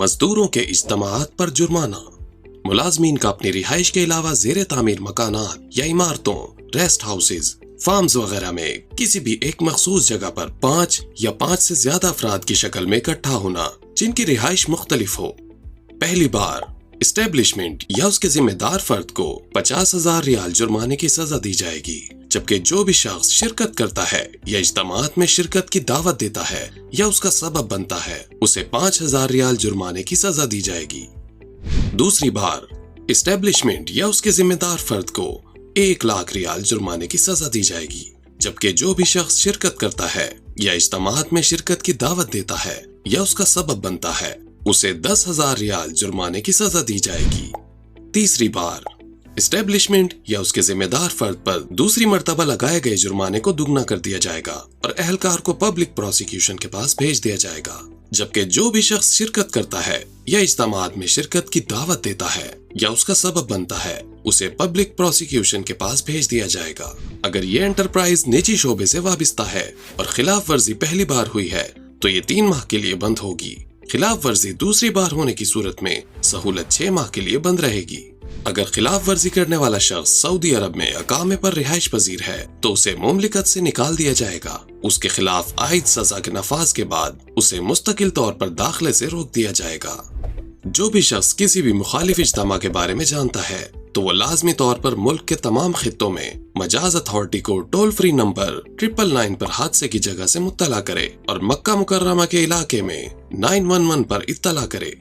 मजदूरों के इज्तिमाआत पर जुर्माना। मुलाजमीन का अपनी रिहाइश के अलावा ज़ेर तामीर मकानात या इमारतों, रेस्ट हाउसेज, फार्म्स वगैरह में किसी भी एक मखसूस जगह पर 5 या 5 से ज्यादा अफराद की शक्ल में इकट्ठा होना जिनकी रिहाइश मुख्तलिफ हो। पहली बार इस्टेब्लिशमेंट या उसके जिम्मेदार फर्द को 50,000 रियाल जुर्माने की सजा दी जाएगी, जबकि जो भी शख्स शिरकत करता है या इज्तिमाआत में शिरकत की दावत देता है या उसका सबब बनता है उसे 5,000 रियाल जुर्माने की सजा दी जाएगी। दूसरी बार इस्टेब्लिशमेंट या उसके जिम्मेदार फर्द को 1 लाख रियाल जुर्माने की सजा दी जाएगी, जबकि जो भी शख्स शिरकत करता है या इज्तिमाआत में शिरकत की दावत देता है या उसका सबब बनता है उसे 10,000 रियाल जुर्माने की सजा दी जाएगी। तीसरी बार इस्टेब्लिशमेंट या उसके जिम्मेदार फर्द पर दूसरी मर्तबा लगाए गए जुर्माने को दुगना कर दिया जाएगा और अहलकार को पब्लिक प्रोसिक्यूशन के पास भेज दिया जाएगा, जबकि जो भी शख्स शिरकत करता है या इज्तिमाआत में शिरकत की दावत देता है या उसका सबब बनता है उसे पब्लिक प्रोसिक्यूशन के पास भेज दिया जाएगा। अगर ये एंटरप्राइज निजी शोबे से वाबिस्ता है और खिलाफ वर्जी पहली बार हुई है तो ये 3 माह के लिए बंद होगी। खिलाफ वर्जी दूसरी बार होने की सूरत में सहूलत 6 माह के लिए बंद रहेगी। अगर खिलाफ वर्जी करने वाला शख्स सऊदी अरब में अकामे पर रिहाइश पजीर है तो उसे मुमलिकत से निकाल दिया जाएगा। उसके खिलाफ आयद सजा के नफाज के बाद उसे मुस्तकिल तौर पर दाखिले से रोक दिया जाएगा। जो भी शख्स किसी भी मुखालिफ इज्तिमा के बारे में जानता है तो वो लाजमी तौर पर मुल्क के तमाम खित्तों में मजाज अथॉरिटी को टोल फ्री नंबर 999 पर हादसे की जगह से मुत्तला करे और मक्का मुकर्रमा के इलाके में 911 पर इत्तला करे।